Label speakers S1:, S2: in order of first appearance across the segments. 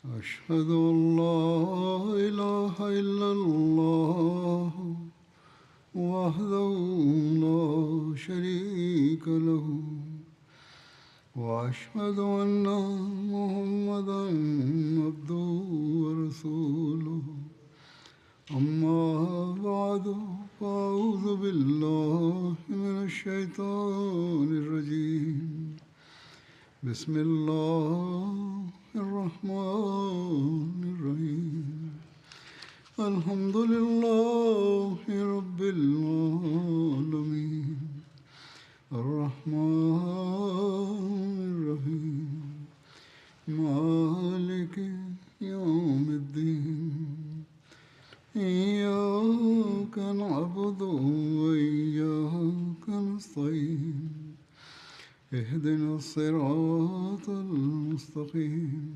S1: أشهد أن لا إله إلا الله وحده لا شريك له وأشهد أن محمدا عبده ورسوله أما بعد فأعوذ بالله من الشيطان الرجيم بسم الله الرحمن الرحيم الحمد لله رب العالمين الرحمن الرحيم مالك يوم الدين إياك نعبد وإياك نستعين اهدنا الصراط المستقيم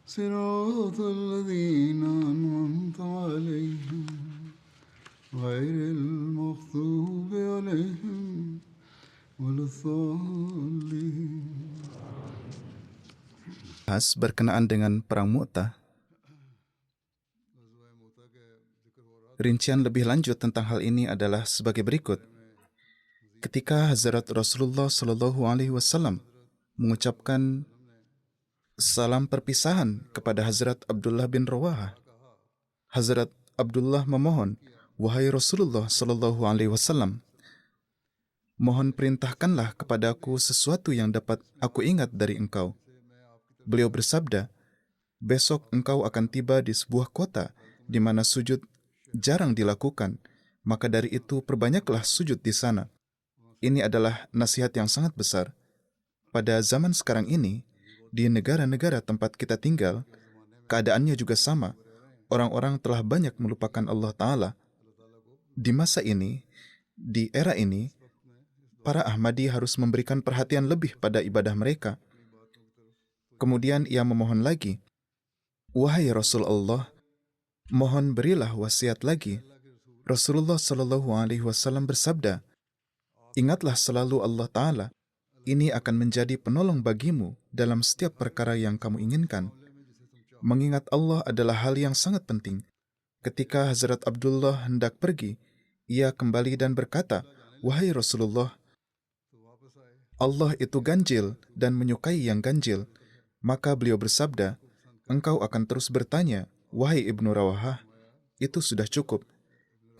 S1: صراط الذين أنعمت عليهم غير المغضوب عليهم ولا الضالين.
S2: Berkenaan dengan Perang Mu'tah, rincian lebih lanjut tentang hal ini adalah sebagai berikut. Ketika Hazrat Rasulullah Shallallahu Alaihi Wasallam mengucapkan salam perpisahan kepada Hazrat Abdullah bin Rawahah, Hazrat Abdullah memohon, "Wahai Rasulullah Shallallahu Alaihi Wasallam, mohon perintahkanlah kepadaku sesuatu yang dapat aku ingat dari engkau." Beliau bersabda, "Besok engkau akan tiba di sebuah kota di mana sujud jarang dilakukan, maka dari itu perbanyaklah sujud di sana." Ini adalah nasihat yang sangat besar. Pada zaman sekarang ini, di negara-negara tempat kita tinggal, keadaannya juga sama. Orang-orang telah banyak melupakan Allah Ta'ala. Di masa ini, di era ini, para Ahmadi harus memberikan perhatian lebih pada ibadah mereka. Kemudian ia memohon lagi, "Wahai Rasulullah, mohon berilah wasiat lagi." Rasulullah Shallallahu Alaihi Wasallam bersabda, "Ingatlah selalu Allah Ta'ala, ini akan menjadi penolong bagimu dalam setiap perkara yang kamu inginkan." Mengingat Allah adalah hal yang sangat penting. Ketika Hazrat Abdullah hendak pergi, ia kembali dan berkata, "Wahai Rasulullah, Allah itu ganjil dan menyukai yang ganjil." Maka beliau bersabda, "Engkau akan terus bertanya, wahai Ibnu Rawahah, itu sudah cukup.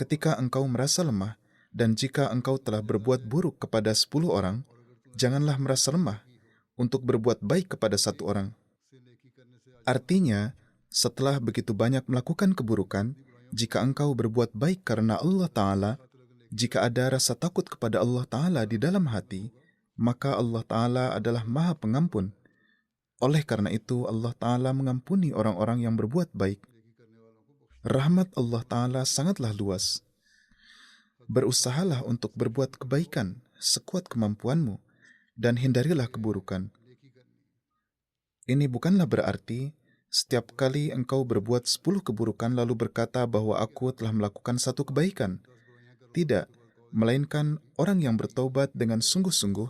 S2: Ketika engkau merasa lemah, dan jika engkau telah berbuat buruk kepada 10 orang, janganlah merasa lemah untuk berbuat baik kepada 1 orang. Artinya, setelah begitu banyak melakukan keburukan, jika engkau berbuat baik karena Allah Ta'ala, jika ada rasa takut kepada Allah Ta'ala di dalam hati, maka Allah Ta'ala adalah Maha Pengampun. Oleh karena itu, Allah Ta'ala mengampuni orang-orang yang berbuat baik. Rahmat Allah Ta'ala sangatlah luas. Berusahalah untuk berbuat kebaikan sekuat kemampuanmu dan hindarilah keburukan. Ini bukanlah berarti setiap kali engkau berbuat 10 keburukan lalu berkata bahwa aku telah melakukan 1 kebaikan. Tidak, melainkan orang yang bertaubat dengan sungguh-sungguh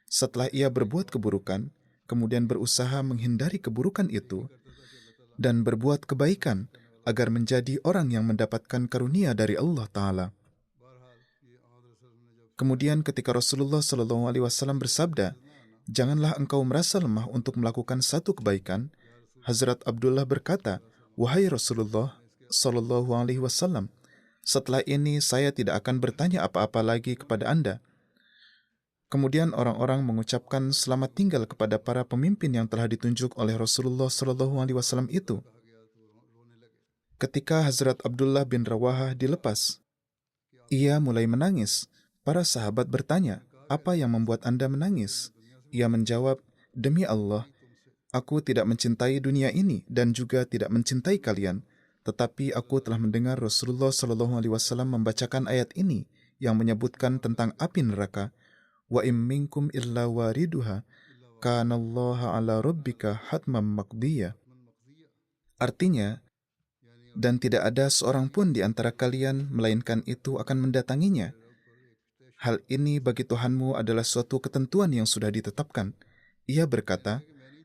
S2: setelah ia berbuat keburukan, kemudian berusaha menghindari keburukan itu dan berbuat kebaikan agar menjadi orang yang mendapatkan karunia dari Allah Ta'ala. Kemudian ketika Rasulullah Shallallahu Alaihi Wasallam bersabda, "Janganlah engkau merasa lemah untuk melakukan 1 kebaikan," Hazrat Abdullah berkata, "Wahai Rasulullah Shallallahu Alaihi Wasallam, setelah ini saya tidak akan bertanya apa-apa lagi kepada Anda." Kemudian orang-orang mengucapkan selamat tinggal kepada para pemimpin yang telah ditunjuk oleh Rasulullah Shallallahu Alaihi Wasallam itu. Ketika Hazrat Abdullah bin Rawahah dilepas, ia mulai menangis. Para sahabat bertanya, "Apa yang membuat Anda menangis?" Ia menjawab, "Demi Allah, aku tidak mencintai dunia ini dan juga tidak mencintai kalian. Tetapi aku telah mendengar Rasulullah Shallallahu Alaihi Wasallam membacakan ayat ini yang menyebutkan tentang api neraka. Wa im minkum illa wariduha, kanallaha ala rabbika hatmam maqdiyah." Artinya, dan tidak ada seorang pun di antara kalian melainkan itu akan mendatanginya. Hal ini bagi Tuhanmu adalah suatu ketentuan yang sudah ditetapkan. Ia berkata,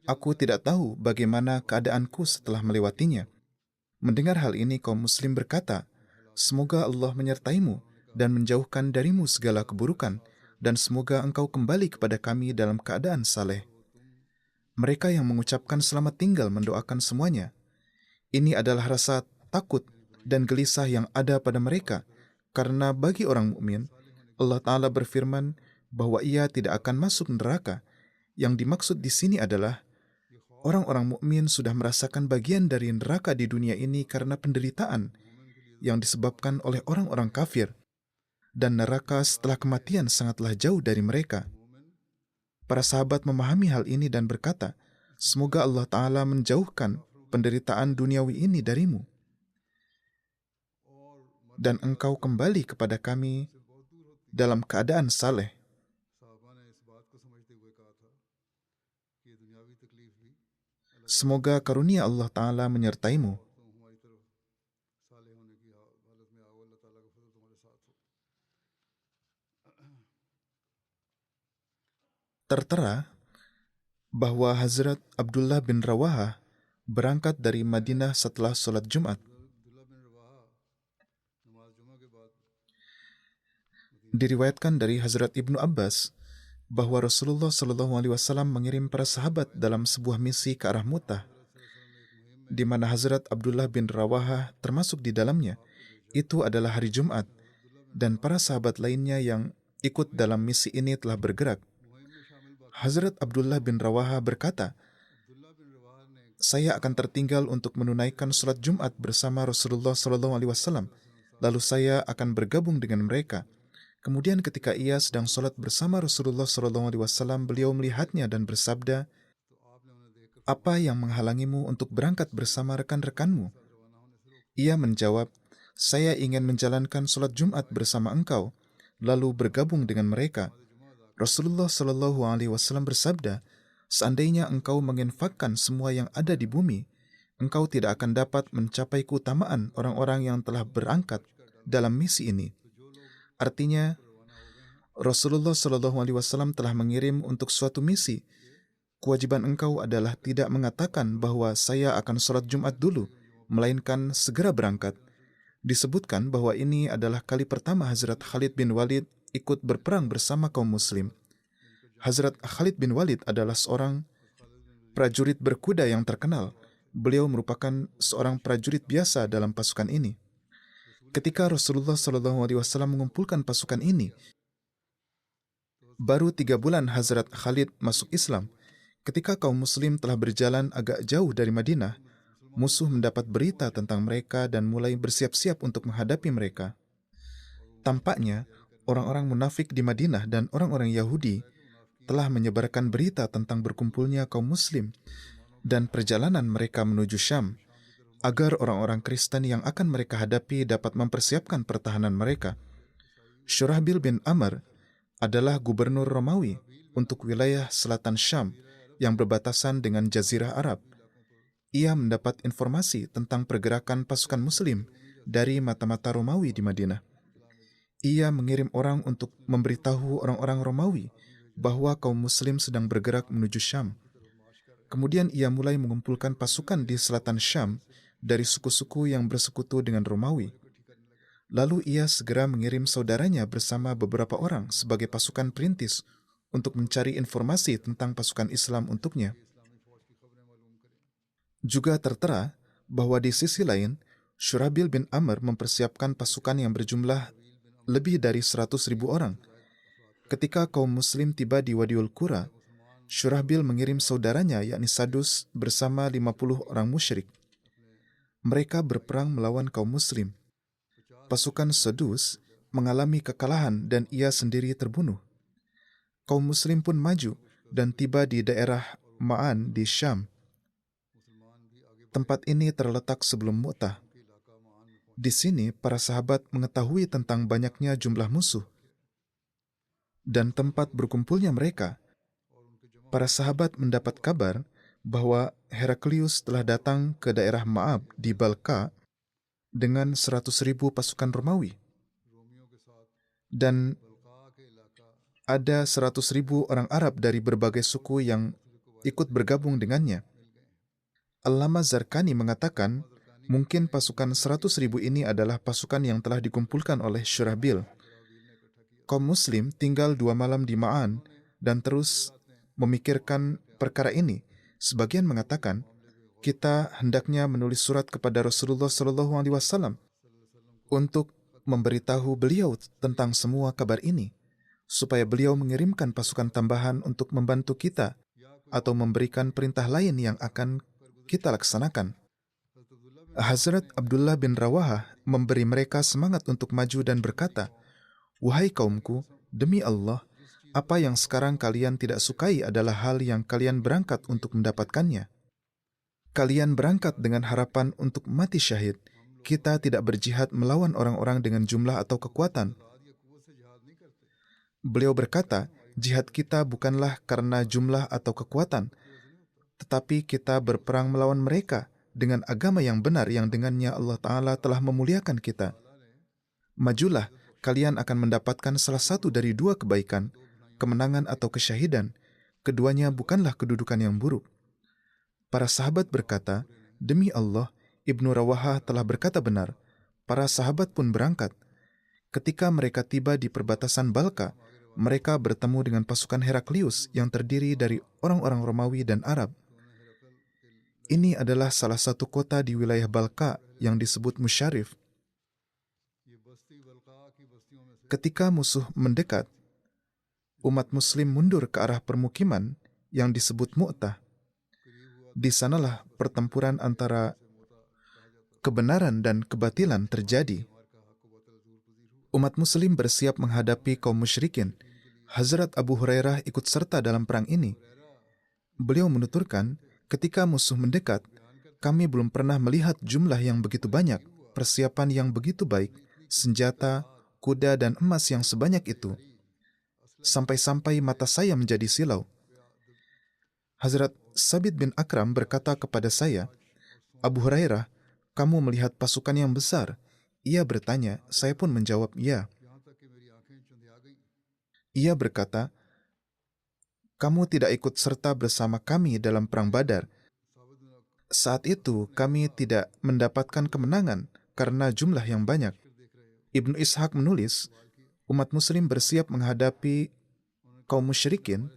S2: Aku tidak tahu bagaimana keadaanku setelah melewatinya. Mendengar hal ini, kaum muslim berkata, "Semoga Allah menyertaimu dan menjauhkan darimu segala keburukan, dan semoga engkau kembali kepada kami dalam keadaan saleh." Mereka yang mengucapkan selamat tinggal mendoakan semuanya. Ini adalah rasa takut dan gelisah yang ada pada mereka, karena bagi orang mukmin, Allah Ta'ala berfirman bahwa ia tidak akan masuk neraka. Yang dimaksud di sini adalah orang-orang mukmin sudah merasakan bagian dari neraka di dunia ini karena penderitaan yang disebabkan oleh orang-orang kafir, dan neraka setelah kematian sangatlah jauh dari mereka. Para sahabat memahami hal ini dan berkata, "Semoga Allah Ta'ala menjauhkan penderitaan duniawi ini darimu, dan engkau kembali kepada kami dalam keadaan saleh." Semoga karunia Allah Ta'ala menyertaimu. Tertera bahwa Hazrat Abdullah bin Rawaha berangkat dari Madinah setelah sholat Jumat. Diriwayatkan dari Hazrat Ibnu Abbas bahwa Rasulullah SAW mengirim para sahabat dalam sebuah misi ke arah Mu'tah, di mana Hazrat Abdullah bin Rawaha termasuk di dalamnya. Itu adalah hari Jumat, dan para sahabat lainnya yang ikut dalam misi ini telah bergerak. Hazrat Abdullah bin Rawaha berkata, "Saya akan tertinggal untuk menunaikan sholat Jumat bersama Rasulullah SAW, lalu saya akan bergabung dengan mereka." Kemudian ketika ia sedang sholat bersama Rasulullah SAW, beliau melihatnya dan bersabda, "Apa yang menghalangimu untuk berangkat bersama rekan-rekanmu?" Ia menjawab, "Saya ingin menjalankan sholat Jumat bersama engkau, lalu bergabung dengan mereka." Rasulullah SAW bersabda, "Seandainya engkau menginfakkan semua yang ada di bumi, engkau tidak akan dapat mencapai keutamaan orang-orang yang telah berangkat dalam misi ini." Artinya, Rasulullah SAW telah mengirim untuk suatu misi. Kewajiban engkau adalah tidak mengatakan bahwa saya akan sholat Jumat dulu, melainkan segera berangkat. Disebutkan bahwa ini adalah kali pertama Hazrat Khalid bin Walid ikut berperang bersama kaum muslim. Hazrat Khalid bin Walid adalah seorang prajurit berkuda yang terkenal. Beliau merupakan seorang prajurit biasa dalam pasukan ini. Ketika Rasulullah SAW mengumpulkan pasukan ini, baru 3 bulan Hazrat Khalid masuk Islam. Ketika kaum muslim telah berjalan agak jauh dari Madinah, musuh mendapat berita tentang mereka dan mulai bersiap-siap untuk menghadapi mereka. Tampaknya, orang-orang munafik di Madinah dan orang-orang Yahudi telah menyebarkan berita tentang berkumpulnya kaum muslim dan perjalanan mereka menuju Syam, agar orang-orang Kristen yang akan mereka hadapi dapat mempersiapkan pertahanan mereka. Syurahbil bin Amr adalah gubernur Romawi untuk wilayah selatan Syam yang berbatasan dengan Jazirah Arab. Ia mendapat informasi tentang pergerakan pasukan muslim dari mata-mata Romawi di Madinah. Ia mengirim orang untuk memberitahu orang-orang Romawi bahwa kaum muslim sedang bergerak menuju Syam. Kemudian ia mulai mengumpulkan pasukan di selatan Syam dari suku-suku yang bersekutu dengan Romawi. Lalu ia segera mengirim saudaranya bersama beberapa orang sebagai pasukan perintis untuk mencari informasi tentang pasukan Islam untuknya. Juga tertera bahwa di sisi lain, Syurahbil bin Amr mempersiapkan pasukan yang berjumlah lebih dari 100.000 orang. Ketika kaum muslim tiba di Wadiul Qura, Syurahbil mengirim saudaranya yakni Sadus bersama 50 orang musyrik. Mereka berperang melawan kaum muslim. Pasukan Sadus mengalami kekalahan dan ia sendiri terbunuh. Kaum muslim pun maju dan tiba di daerah Ma'an di Syam. Tempat ini terletak sebelum Mu'tah. Di sini para sahabat mengetahui tentang banyaknya jumlah musuh dan tempat berkumpulnya mereka. Para sahabat mendapat kabar bahwa Heraklius telah datang ke daerah Ma'ab di Balka dengan 100.000 pasukan Romawi. Dan ada 100.000 orang Arab dari berbagai suku yang ikut bergabung dengannya. Allama Zarqani mengatakan, mungkin pasukan 100.000 ini adalah pasukan yang telah dikumpulkan oleh Syurahbil. Kaum muslim tinggal 2 malam di Ma'an dan terus memikirkan perkara ini. Sebagian mengatakan, kita hendaknya menulis surat kepada Rasulullah SAW untuk memberitahu beliau tentang semua kabar ini, supaya beliau mengirimkan pasukan tambahan untuk membantu kita atau memberikan perintah lain yang akan kita laksanakan. Hazrat Abdullah bin Rawahah memberi mereka semangat untuk maju dan berkata, "Wahai kaumku, demi Allah, apa yang sekarang kalian tidak sukai adalah hal yang kalian berangkat untuk mendapatkannya. Kalian berangkat dengan harapan untuk mati syahid. Kita tidak berjihad melawan orang-orang dengan jumlah atau kekuatan." Beliau berkata, jihad kita bukanlah karena jumlah atau kekuatan, tetapi kita berperang melawan mereka dengan agama yang benar yang dengannya Allah Ta'ala telah memuliakan kita. Majulah, kalian akan mendapatkan salah satu dari 2 kebaikan, kemenangan atau kesyahidan. Keduanya bukanlah kedudukan yang buruk. Para sahabat berkata, demi Allah, Ibnu Rawahah telah berkata benar. Para sahabat pun berangkat. Ketika mereka tiba di perbatasan Balka, mereka bertemu dengan pasukan Heraklius yang terdiri dari orang-orang Romawi dan Arab. Ini adalah salah satu kota di wilayah Balka yang disebut Musyarif. Ketika musuh mendekat, umat muslim mundur ke arah permukiman yang disebut Mu'tah. Di sanalah pertempuran antara kebenaran dan kebatilan terjadi. Umat muslim bersiap menghadapi kaum musyrikin. Hazrat Abu Hurairah ikut serta dalam perang ini. Beliau menuturkan, ketika musuh mendekat, kami belum pernah melihat jumlah yang begitu banyak, persiapan yang begitu baik, senjata, kuda dan emas yang sebanyak itu. Sampai-sampai mata saya menjadi silau. Hazrat Sabit bin Akram berkata kepada saya, Abu Hurairah, kamu melihat pasukan yang besar? Ia bertanya, saya pun menjawab, ya. Ia berkata, kamu tidak ikut serta bersama kami dalam perang Badar. Saat itu kami tidak mendapatkan kemenangan karena jumlah yang banyak. Ibnu Ishaq menulis, umat muslim bersiap menghadapi kaum musyrikin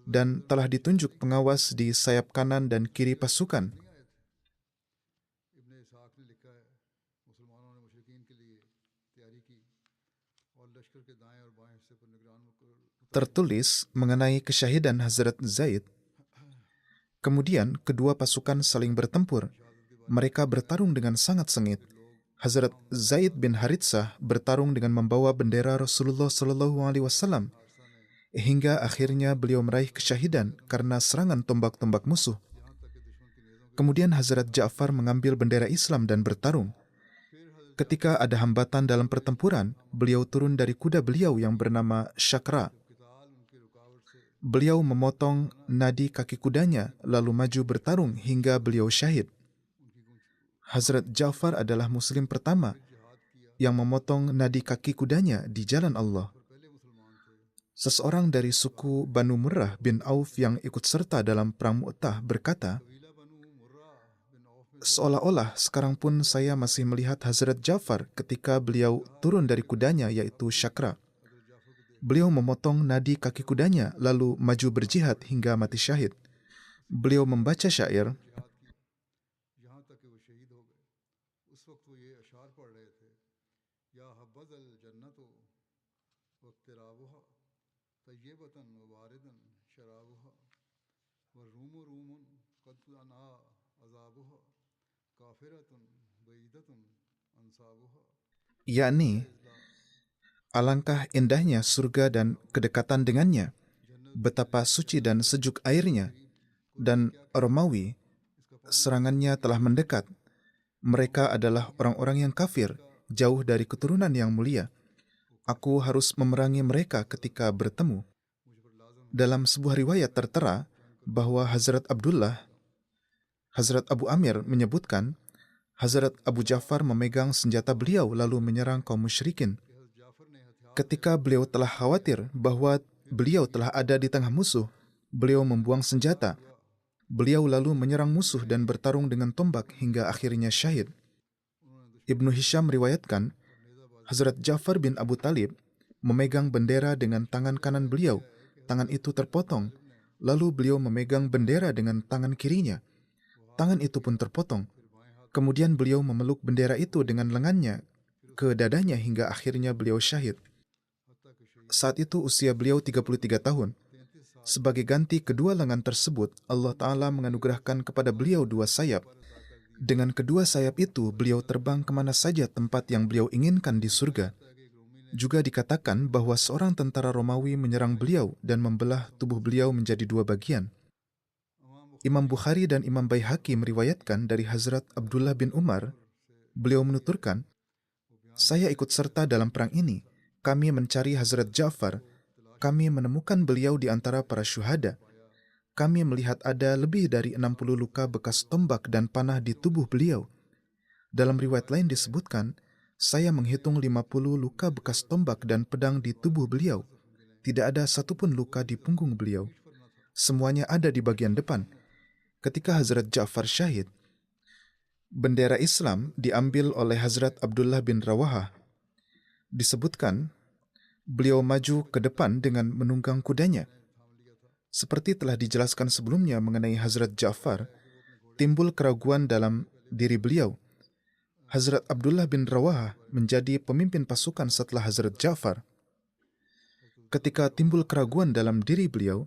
S2: dan telah ditunjuk pengawas di sayap kanan dan kiri pasukan. Tertulis mengenai kesyahidan Hazrat Zaid. Kemudian kedua pasukan saling bertempur. Mereka bertarung dengan sangat sengit. Hazrat Zaid bin Haritsah bertarung dengan membawa bendera Rasulullah SAW hingga akhirnya beliau meraih kesyahidan karena serangan tombak-tombak musuh. Kemudian Hazrat Ja'far mengambil bendera Islam dan bertarung. Ketika ada hambatan dalam pertempuran, beliau turun dari kuda beliau yang bernama Syakra. Beliau memotong nadi kaki kudanya lalu maju bertarung hingga beliau syahid. Hazrat Ja'far adalah muslim pertama yang memotong nadi kaki kudanya di jalan Allah. Seseorang dari suku Banu Murrah bin Auf yang ikut serta dalam perang Mu'tah berkata, seolah-olah sekarang pun saya masih melihat Hazrat Ja'far ketika beliau turun dari kudanya yaitu Syakra. Beliau memotong nadi kaki kudanya lalu maju berjihad hingga mati syahid. Beliau membaca syair, yakni alangkah indahnya surga dan kedekatan dengannya, betapa suci dan sejuk airnya, dan Romawi, serangannya telah mendekat. Mereka adalah orang-orang yang kafir, jauh dari keturunan yang mulia. Aku harus memerangi mereka ketika bertemu. Dalam sebuah riwayat tertera bahwa Hazrat Abu Amir menyebutkan, Hazrat Abu Ja'far memegang senjata beliau lalu menyerang kaum musyrikin. Ketika beliau telah khawatir bahwa beliau telah ada di tengah musuh, beliau membuang senjata. Beliau lalu menyerang musuh dan bertarung dengan tombak hingga akhirnya syahid. Ibnu Hisham meriwayatkan, Hazrat Ja'far bin Abu Talib memegang bendera dengan tangan kanan beliau. Tangan itu terpotong. Lalu beliau memegang bendera dengan tangan kirinya. Tangan itu pun terpotong. Kemudian beliau memeluk bendera itu dengan lengannya ke dadanya hingga akhirnya beliau syahid. Saat itu usia beliau 33 tahun. Sebagai ganti kedua lengan tersebut, Allah Ta'ala menganugerahkan kepada beliau 2 sayap. Dengan kedua sayap itu, beliau terbang kemana saja tempat yang beliau inginkan di surga. Juga dikatakan bahwa seorang tentara Romawi menyerang beliau dan membelah tubuh beliau menjadi 2 bagian. Imam Bukhari dan Imam Baihaqi meriwayatkan dari Hazrat Abdullah bin Umar, beliau menuturkan, saya ikut serta dalam perang ini. Kami mencari Hazrat Ja'far. Kami menemukan beliau di antara para syuhada. Kami melihat ada lebih dari 60 luka bekas tombak dan panah di tubuh beliau. Dalam riwayat lain disebutkan, saya menghitung 50 luka bekas tombak dan pedang di tubuh beliau. Tidak ada satupun luka di punggung beliau. Semuanya ada di bagian depan. Ketika Hazrat Ja'far syahid, bendera Islam diambil oleh Hazrat Abdullah bin Rawahah. Disebutkan, beliau maju ke depan dengan menunggang kudanya. Seperti telah dijelaskan sebelumnya mengenai Hazrat Ja'far, timbul keraguan dalam diri beliau. Hazrat Abdullah bin Rawahah menjadi pemimpin pasukan setelah Hazrat Ja'far. Ketika timbul keraguan dalam diri beliau,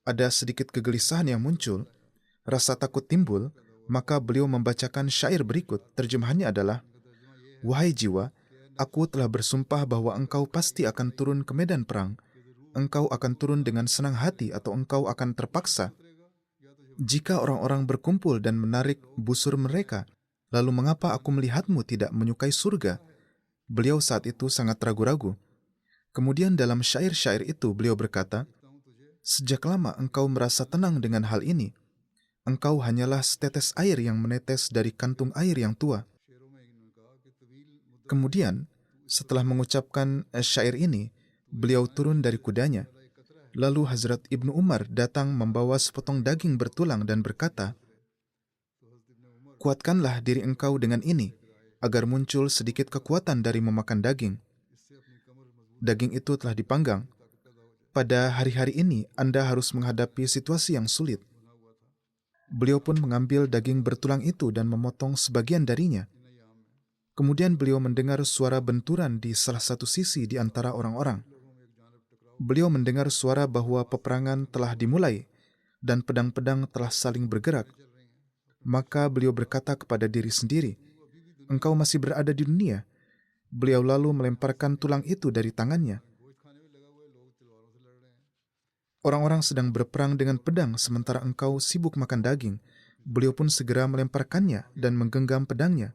S2: ada sedikit kegelisahan yang muncul, rasa takut timbul, maka beliau membacakan syair berikut. Terjemahannya adalah, wahai jiwa, aku telah bersumpah bahwa engkau pasti akan turun ke medan perang. Engkau akan turun dengan senang hati atau engkau akan terpaksa. Jika orang-orang berkumpul dan menarik busur mereka, lalu mengapa aku melihatmu tidak menyukai surga? Beliau saat itu sangat ragu-ragu. Kemudian dalam syair-syair itu beliau berkata, sejak lama engkau merasa tenang dengan hal ini. Engkau hanyalah setetes air yang menetes dari kantung air yang tua. Kemudian, setelah mengucapkan syair ini, beliau turun dari kudanya. Lalu Hazrat Ibnu Umar datang membawa sepotong daging bertulang dan berkata, kuatkanlah diri engkau dengan ini, agar muncul sedikit kekuatan dari memakan daging. Daging itu telah dipanggang. Pada hari-hari ini, Anda harus menghadapi situasi yang sulit. Beliau pun mengambil daging bertulang itu dan memotong sebagian darinya. Kemudian beliau mendengar suara benturan di salah satu sisi di antara orang-orang. Beliau mendengar suara bahwa peperangan telah dimulai dan pedang-pedang telah saling bergerak. Maka beliau berkata kepada diri sendiri, engkau masih berada di dunia. Beliau lalu melemparkan tulang itu dari tangannya. Orang-orang sedang berperang dengan pedang sementara engkau sibuk makan daging. Beliau pun segera melemparkannya dan menggenggam pedangnya.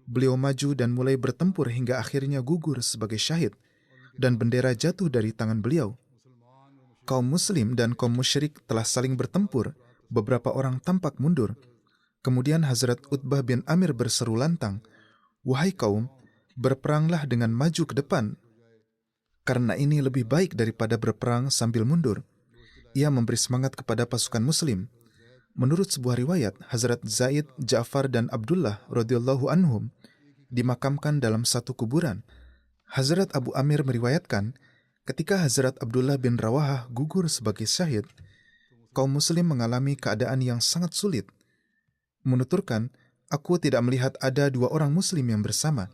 S2: Beliau maju dan mulai bertempur hingga akhirnya gugur sebagai syahid, dan bendera jatuh dari tangan beliau. Kaum muslim dan kaum musyrik telah saling bertempur. Beberapa orang tampak mundur. Kemudian Hazrat Utbah bin Amir berseru lantang, wahai kaum, berperanglah dengan maju ke depan, karena ini lebih baik daripada berperang sambil mundur. Ia memberi semangat kepada pasukan muslim. Menurut sebuah riwayat, Hazrat Zaid, Ja'far dan Abdullah radhiyallahu anhum dimakamkan dalam satu kuburan. Hazrat Abu Amir meriwayatkan, ketika Hazrat Abdullah bin Rawahah gugur sebagai syahid, kaum muslim mengalami keadaan yang sangat sulit. Menuturkan, aku tidak melihat ada 2 orang muslim yang bersama.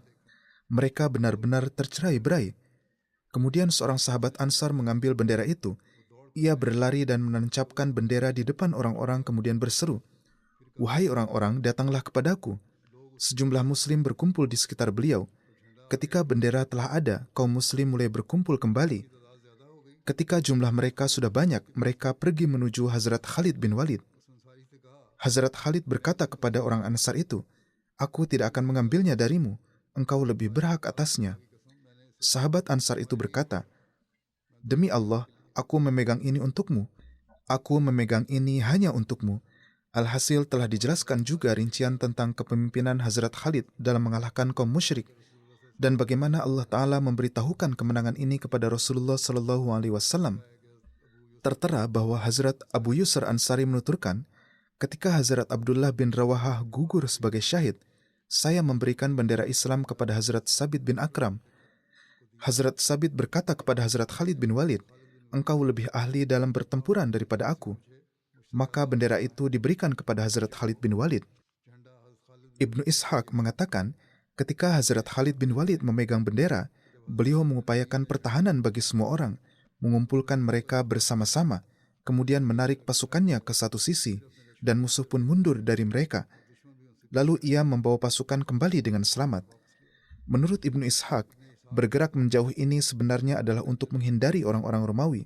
S2: Mereka benar-benar tercerai-berai. Kemudian seorang sahabat Ansar mengambil bendera itu. Ia berlari dan menancapkan bendera di depan orang-orang kemudian berseru, wahai orang-orang, datanglah kepadaku. Sejumlah muslim berkumpul di sekitar beliau. Ketika bendera telah ada, kaum muslim mulai berkumpul kembali. Ketika jumlah mereka sudah banyak, mereka pergi menuju Hazrat Khalid bin Walid. Hazrat Khalid berkata kepada orang Ansar itu, aku tidak akan mengambilnya darimu, engkau lebih berhak atasnya. Sahabat Ansar itu berkata, demi Allah, aku memegang ini untukmu. Aku memegang ini hanya untukmu. Alhasil telah dijelaskan juga rincian tentang kepemimpinan Hazrat Khalid dalam mengalahkan kaum musyrik dan bagaimana Allah Ta'ala memberitahukan kemenangan ini kepada Rasulullah SAW. Tertera bahwa Hazrat Abu Yusr Ansari menuturkan, ketika Hazrat Abdullah bin Rawahah gugur sebagai syahid, saya memberikan bendera Islam kepada Hazrat Sabit bin Akram. Hazrat Sabit berkata kepada Hazrat Khalid bin Walid, engkau lebih ahli dalam bertempuran daripada aku. Maka bendera itu diberikan kepada Hazrat Khalid bin Walid. Ibnu Ishaq mengatakan, ketika Hazrat Khalid bin Walid memegang bendera, beliau mengupayakan pertahanan bagi semua orang, mengumpulkan mereka bersama-sama, kemudian menarik pasukannya ke satu sisi, dan musuh pun mundur dari mereka. Lalu ia membawa pasukan kembali dengan selamat. Menurut Ibnu Ishaq, bergerak menjauh ini sebenarnya adalah untuk menghindari orang-orang Romawi,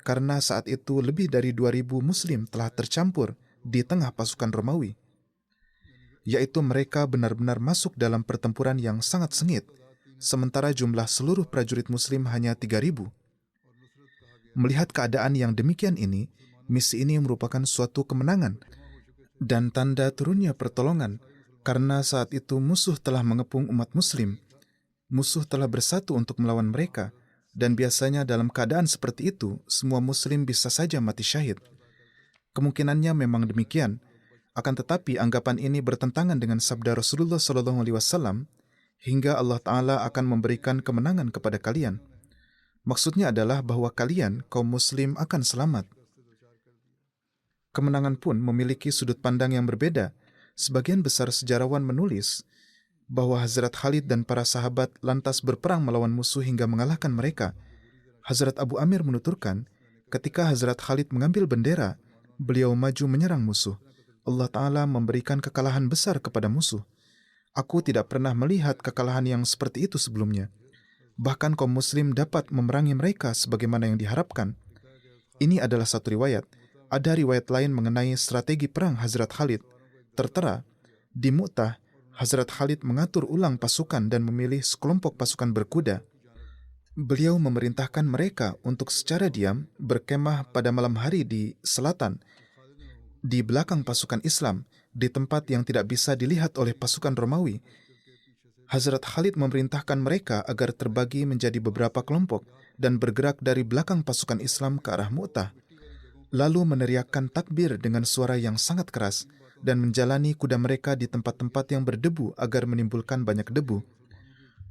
S2: karena saat itu lebih dari 2.000 Muslim telah tercampur di tengah pasukan Romawi, yaitu mereka benar-benar masuk dalam pertempuran yang sangat sengit, sementara jumlah seluruh prajurit Muslim hanya 3.000. Melihat keadaan yang demikian ini, misi ini merupakan suatu kemenangan dan tanda turunnya pertolongan, karena saat itu musuh telah mengepung umat Muslim. Musuh telah bersatu untuk melawan mereka, dan biasanya dalam keadaan seperti itu, semua Muslim bisa saja mati syahid. Kemungkinannya memang demikian, akan tetapi anggapan ini bertentangan dengan sabda Rasulullah SAW, hingga Allah Ta'ala akan memberikan kemenangan kepada kalian. Maksudnya adalah bahwa kalian, kaum Muslim, akan selamat. Kemenangan pun memiliki sudut pandang yang berbeda. Sebagian besar sejarawan menulis bahwa Hazrat Khalid dan para sahabat lantas berperang melawan musuh hingga mengalahkan mereka. Hazrat Abu Amir menuturkan, ketika Hazrat Khalid mengambil bendera, beliau maju menyerang musuh. Allah Ta'ala memberikan kekalahan besar kepada musuh. Aku tidak pernah melihat kekalahan yang seperti itu sebelumnya. Bahkan kaum Muslim dapat memerangi mereka sebagaimana yang diharapkan. Ini adalah satu riwayat. Ada riwayat lain mengenai strategi perang Hazrat Khalid. Tertera, di Mu'tah, Hazrat Khalid mengatur ulang pasukan dan memilih sekelompok pasukan berkuda. Beliau memerintahkan mereka untuk secara diam berkemah pada malam hari di selatan, di belakang pasukan Islam, di tempat yang tidak bisa dilihat oleh pasukan Romawi. Hazrat Khalid memerintahkan mereka agar terbagi menjadi beberapa kelompok dan bergerak dari belakang pasukan Islam ke arah Mu'tah, lalu meneriakkan takbir dengan suara yang sangat keras dan menjalani kuda mereka di tempat-tempat yang berdebu agar menimbulkan banyak debu.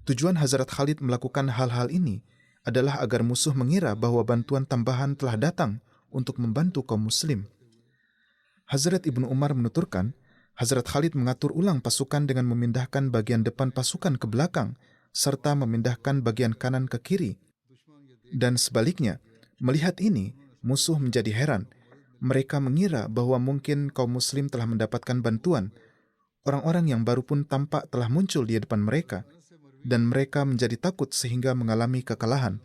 S2: Tujuan Hazrat Khalid melakukan hal-hal ini adalah agar musuh mengira bahwa bantuan tambahan telah datang untuk membantu kaum Muslim. Hazrat Ibnu Umar menuturkan, Hazrat Khalid mengatur ulang pasukan dengan memindahkan bagian depan pasukan ke belakang, serta memindahkan bagian kanan ke kiri. Dan sebaliknya, melihat ini, musuh menjadi heran. Mereka mengira bahwa mungkin kaum Muslim telah mendapatkan bantuan. Orang-orang yang baru pun tampak telah muncul di depan mereka, dan mereka menjadi takut sehingga mengalami kekalahan.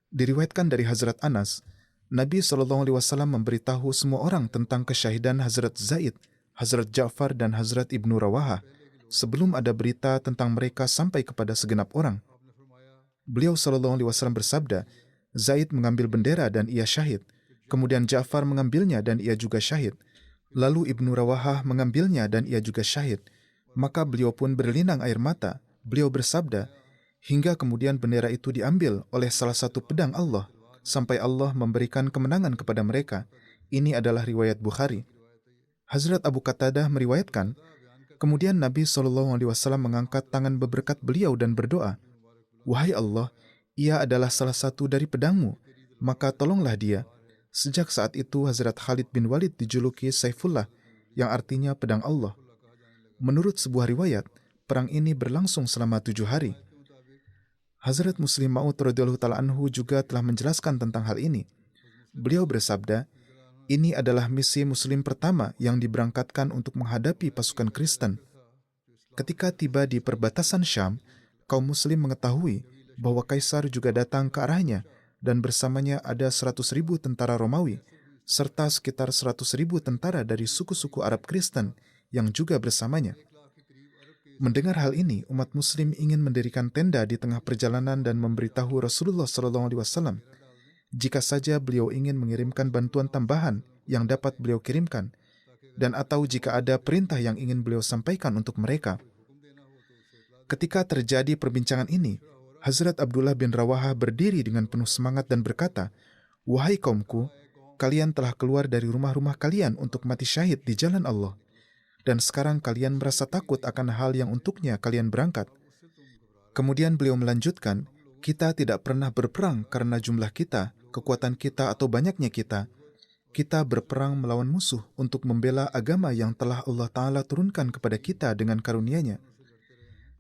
S2: Diriwayatkan dari Hazrat Anas, Nabi SAW memberitahu semua orang tentang kesyahidan Hazrat Zaid, Hazrat Ja'far dan Hazrat Ibnu Rawahah sebelum ada berita tentang mereka sampai kepada segenap orang. Beliau SAW bersabda, Zaid mengambil bendera dan ia syahid. Kemudian Ja'far mengambilnya dan ia juga syahid. Lalu Ibnu Rawahah mengambilnya dan ia juga syahid. Maka beliau pun berlinang air mata. Beliau bersabda, hingga kemudian bendera itu diambil oleh salah satu pedang Allah, sampai Allah memberikan kemenangan kepada mereka. Ini adalah riwayat Bukhari. Hazrat Abu Qatadah meriwayatkan, kemudian Nabi SAW mengangkat tangan berberkat beliau dan berdoa, wahai Allah, ia adalah salah satu dari pedangmu, maka tolonglah dia. Sejak saat itu Hazrat Khalid bin Walid dijuluki Saifullah, yang artinya pedang Allah. Menurut sebuah riwayat, perang ini berlangsung selama 7 hari. Hazrat Muslim Maud radhiyallahu ta'ala anhu juga telah menjelaskan tentang hal ini. Beliau bersabda, ini adalah misi Muslim pertama yang diberangkatkan untuk menghadapi pasukan Kristen. Ketika tiba di perbatasan Syam, kaum Muslim mengetahui bahwa Kaisar juga datang ke arahnya dan bersamanya ada 100.000 tentara Romawi, serta sekitar 100.000 tentara dari suku-suku Arab Kristen yang juga bersamanya. Mendengar hal ini, umat Muslim ingin mendirikan tenda di tengah perjalanan dan memberitahu Rasulullah SAW jika saja beliau ingin mengirimkan bantuan tambahan yang dapat beliau kirimkan, dan atau jika ada perintah yang ingin beliau sampaikan untuk mereka. Ketika terjadi perbincangan ini, Hazrat Abdullah bin Rawahah berdiri dengan penuh semangat dan berkata, "Wahai kaumku, kalian telah keluar dari rumah-rumah kalian untuk mati syahid di jalan Allah. Dan sekarang kalian merasa takut akan hal yang untuknya kalian berangkat." Kemudian beliau melanjutkan, "Kita tidak pernah berperang karena jumlah kita, kekuatan kita, atau banyaknya kita. Kita berperang melawan musuh untuk membela agama yang telah Allah Ta'ala turunkan kepada kita dengan karunia-Nya.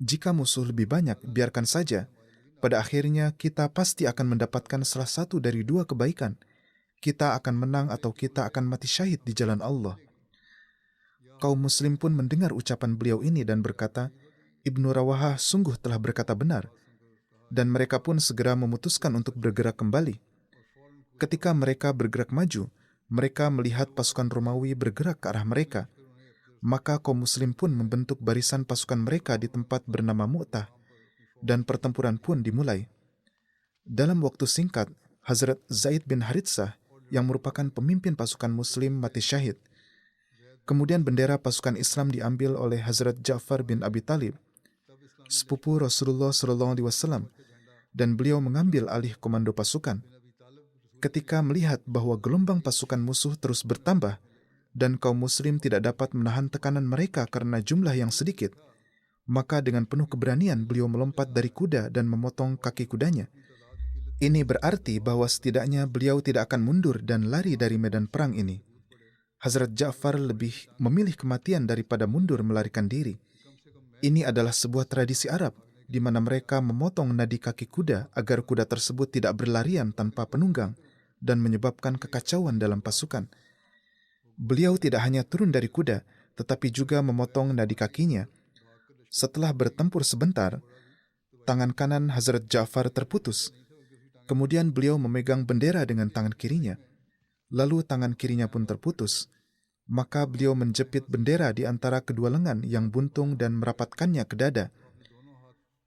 S2: Jika musuh lebih banyak, biarkan saja. Pada akhirnya kita pasti akan mendapatkan salah satu dari dua kebaikan. Kita akan menang atau kita akan mati syahid di jalan Allah." Kaum muslim pun mendengar ucapan beliau ini dan berkata, "Ibnu Rawahah sungguh telah berkata benar." Dan mereka pun segera memutuskan untuk bergerak kembali. Ketika mereka bergerak maju, mereka melihat pasukan Romawi bergerak ke arah mereka. Maka kaum muslim pun membentuk barisan pasukan mereka di tempat bernama Mu'tah, dan pertempuran pun dimulai. Dalam waktu singkat, Hazrat Zaid bin Haritsah, yang merupakan pemimpin pasukan muslim, mati syahid. Kemudian bendera pasukan Islam diambil oleh Hazrat Ja'far bin Abi Talib, sepupu Rasulullah SAW, dan beliau mengambil alih komando pasukan. Ketika melihat bahwa gelombang pasukan musuh terus bertambah dan kaum muslim tidak dapat menahan tekanan mereka karena jumlah yang sedikit, maka dengan penuh keberanian beliau melompat dari kuda dan memotong kaki kudanya. Ini berarti bahwa setidaknya beliau tidak akan mundur dan lari dari medan perang ini. Hazrat Ja'far lebih memilih kematian daripada mundur melarikan diri. Ini adalah sebuah tradisi Arab, di mana mereka memotong nadi kaki kuda agar kuda tersebut tidak berlarian tanpa penunggang dan menyebabkan kekacauan dalam pasukan. Beliau tidak hanya turun dari kuda, tetapi juga memotong nadi kakinya. Setelah bertempur sebentar, tangan kanan Hazrat Ja'far terputus. Kemudian beliau memegang bendera dengan tangan kirinya. Lalu tangan kirinya pun terputus. Maka beliau menjepit bendera di antara kedua lengan yang buntung dan merapatkannya ke dada.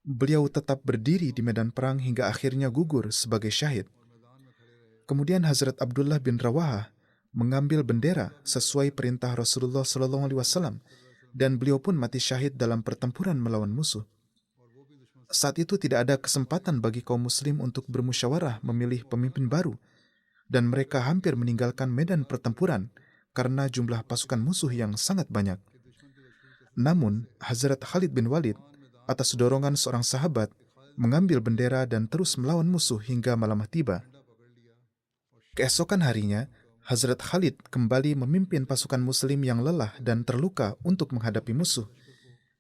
S2: Beliau tetap berdiri di medan perang hingga akhirnya gugur sebagai syahid. Kemudian Hazrat Abdullah bin Rawahah mengambil bendera sesuai perintah Rasulullah SAW, dan beliau pun mati syahid dalam pertempuran melawan musuh. Saat itu tidak ada kesempatan bagi kaum muslim untuk bermusyawarah memilih pemimpin baru, dan mereka hampir meninggalkan medan pertempuran karena jumlah pasukan musuh yang sangat banyak. Namun, Hazrat Khalid bin Walid, atas dorongan seorang sahabat, mengambil bendera dan terus melawan musuh hingga malam tiba. Keesokan harinya, Hazrat Khalid kembali memimpin pasukan muslim yang lelah dan terluka untuk menghadapi musuh.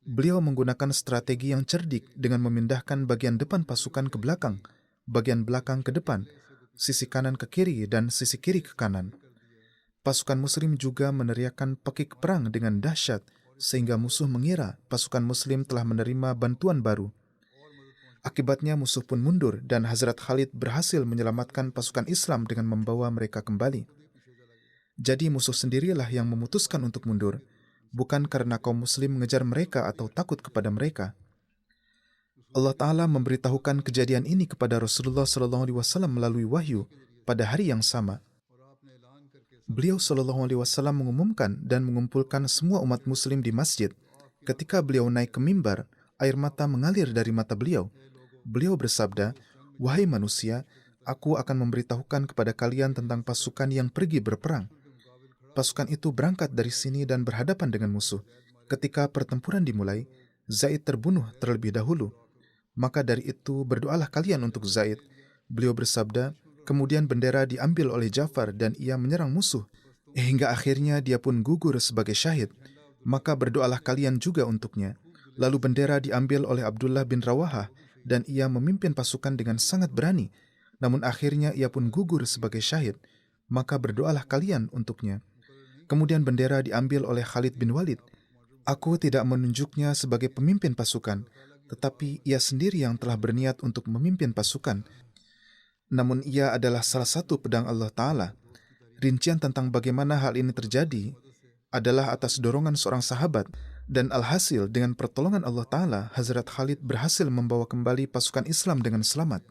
S2: Beliau menggunakan strategi yang cerdik dengan memindahkan bagian depan pasukan ke belakang, bagian belakang ke depan, sisi kanan ke kiri, dan sisi kiri ke kanan. Pasukan muslim juga meneriakkan pekik perang dengan dahsyat, sehingga musuh mengira pasukan muslim telah menerima bantuan baru. Akibatnya musuh pun mundur dan Hazrat Khalid berhasil menyelamatkan pasukan Islam dengan membawa mereka kembali. Jadi musuh sendirilah yang memutuskan untuk mundur, bukan karena kaum muslim mengejar mereka atau takut kepada mereka. Allah Ta'ala memberitahukan kejadian ini kepada Rasulullah SAW melalui wahyu pada hari yang sama. Beliau SAW mengumumkan dan mengumpulkan semua umat muslim di masjid. Ketika beliau naik ke mimbar, air mata mengalir dari mata beliau. Beliau bersabda, "Wahai manusia, aku akan memberitahukan kepada kalian tentang pasukan yang pergi berperang. Pasukan itu berangkat dari sini dan berhadapan dengan musuh. Ketika pertempuran dimulai, Zaid terbunuh terlebih dahulu. Maka dari itu berdoalah kalian untuk Zaid." Beliau bersabda, kemudian bendera diambil oleh Ja'far dan ia menyerang musuh, hingga akhirnya dia pun gugur sebagai syahid. Maka berdoalah kalian juga untuknya. Lalu bendera diambil oleh Abdullah bin Rawahah, dan ia memimpin pasukan dengan sangat berani. Namun akhirnya ia pun gugur sebagai syahid. Maka berdoalah kalian untuknya. Kemudian bendera diambil oleh Khalid bin Walid. Aku tidak menunjuknya sebagai pemimpin pasukan, tetapi ia sendiri yang telah berniat untuk memimpin pasukan. Namun ia adalah salah satu pedang Allah Ta'ala. Rincian tentang bagaimana hal ini terjadi adalah atas dorongan seorang sahabat, dan alhasil dengan pertolongan Allah Ta'ala, Hazrat Khalid berhasil membawa kembali pasukan Islam dengan selamat.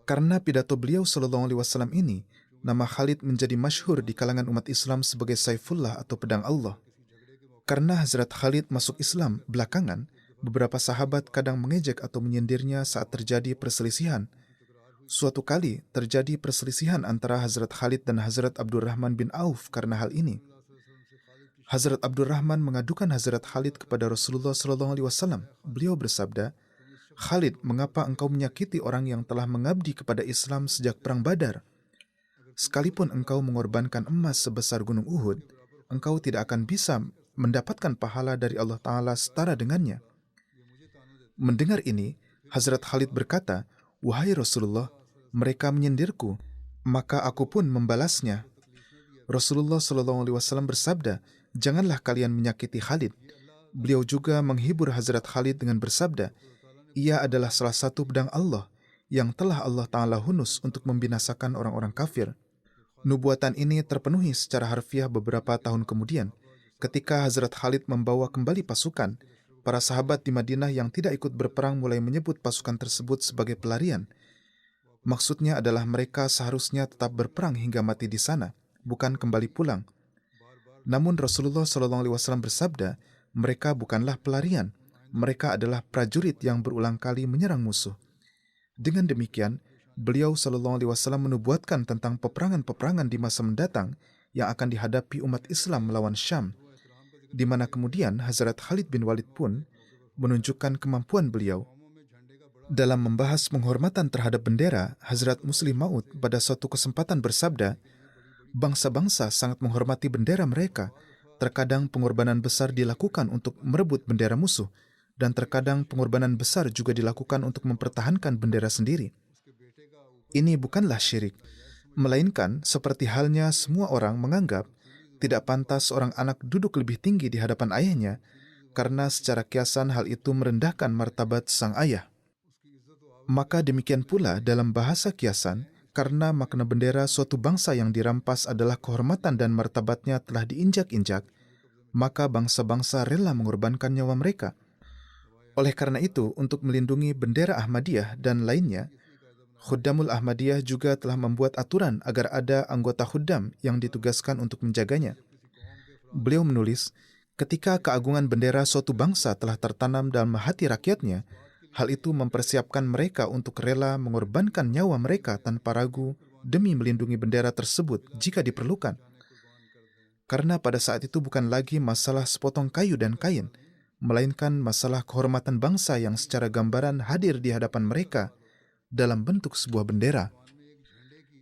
S2: Karena pidato beliau SAW ini, nama Khalid menjadi masyhur di kalangan umat Islam sebagai Saifullah atau pedang Allah. Karena Hazrat Khalid masuk Islam belakangan, beberapa sahabat kadang mengejek atau menyindirnya saat terjadi perselisihan. Suatu kali terjadi perselisihan antara Hazrat Khalid dan Hazrat Abdurrahman bin Auf karena hal ini. Hazrat Abdurrahman mengadukan Hazrat Khalid kepada Rasulullah SAW. Beliau bersabda, "Khalid, mengapa engkau menyakiti orang yang telah mengabdi kepada Islam sejak Perang Badar? Sekalipun engkau mengorbankan emas sebesar gunung Uhud, engkau tidak akan bisa mendapatkan pahala dari Allah Ta'ala setara dengannya." Mendengar ini, Hazrat Khalid berkata, "Wahai Rasulullah, mereka menyindirku, maka aku pun membalasnya." Rasulullah SAW bersabda, "Janganlah kalian menyakiti Khalid." Beliau juga menghibur Hazrat Khalid dengan bersabda, "Ia adalah salah satu pedang Allah yang telah Allah Ta'ala hunus untuk membinasakan orang-orang kafir." Nubuatan ini terpenuhi secara harfiah beberapa tahun kemudian. Ketika Hazrat Khalid membawa kembali pasukan, para sahabat di Madinah yang tidak ikut berperang mulai menyebut pasukan tersebut sebagai pelarian. Maksudnya adalah mereka seharusnya tetap berperang hingga mati di sana, bukan kembali pulang. Namun Rasulullah SAW bersabda, mereka bukanlah pelarian, mereka adalah prajurit yang berulang kali menyerang musuh. Dengan demikian, beliau SAW menubuatkan tentang peperangan-peperangan di masa mendatang yang akan dihadapi umat Islam melawan Syam, di mana kemudian Hazrat Khalid bin Walid pun menunjukkan kemampuan beliau. Dalam membahas penghormatan terhadap bendera, Hazrat Muslim Maud pada suatu kesempatan bersabda, "Bangsa-bangsa sangat menghormati bendera mereka. Terkadang pengorbanan besar dilakukan untuk merebut bendera musuh, dan terkadang pengorbanan besar juga dilakukan untuk mempertahankan bendera sendiri. Ini bukanlah syirik, melainkan seperti halnya semua orang menganggap tidak pantas seorang anak duduk lebih tinggi di hadapan ayahnya, karena secara kiasan hal itu merendahkan martabat sang ayah. Maka demikian pula dalam bahasa kiasan, karena makna bendera suatu bangsa yang dirampas adalah kehormatan dan martabatnya telah diinjak-injak, maka bangsa-bangsa rela mengorbankan nyawa mereka. Oleh karena itu, untuk melindungi bendera Ahmadiyah dan lainnya, Khuddamul Ahmadiyah juga telah membuat aturan agar ada anggota khuddam yang ditugaskan untuk menjaganya. Beliau menulis, ketika keagungan bendera suatu bangsa telah tertanam dalam hati rakyatnya, hal itu mempersiapkan mereka untuk rela mengorbankan nyawa mereka tanpa ragu demi melindungi bendera tersebut jika diperlukan. Karena pada saat itu bukan lagi masalah sepotong kayu dan kain, melainkan masalah kehormatan bangsa yang secara gambaran hadir di hadapan mereka dalam bentuk sebuah bendera.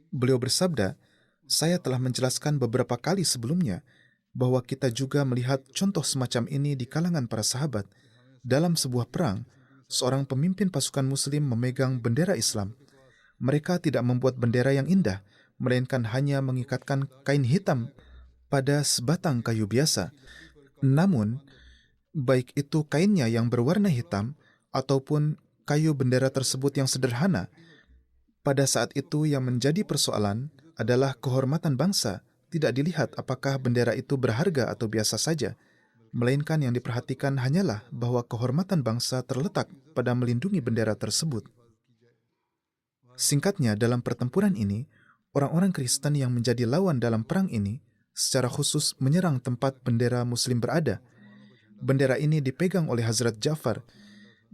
S2: Beliau bersabda, "Saya telah menjelaskan beberapa kali sebelumnya bahwa kita juga melihat contoh semacam ini di kalangan para sahabat. Dalam sebuah perang, seorang pemimpin pasukan muslim memegang bendera Islam. Mereka tidak membuat bendera yang indah, melainkan hanya mengikatkan kain hitam pada sebatang kayu biasa. Namun, baik itu kainnya yang berwarna hitam ataupun kayu bendera tersebut yang sederhana, pada saat itu yang menjadi persoalan adalah kehormatan bangsa. Tidak dilihat apakah bendera itu berharga atau biasa saja, melainkan yang diperhatikan hanyalah bahwa kehormatan bangsa terletak pada melindungi bendera tersebut." Singkatnya, dalam pertempuran ini, orang-orang Kristen yang menjadi lawan dalam perang ini secara khusus menyerang tempat bendera Muslim berada. Bendera ini dipegang oleh Hazrat Ja'far,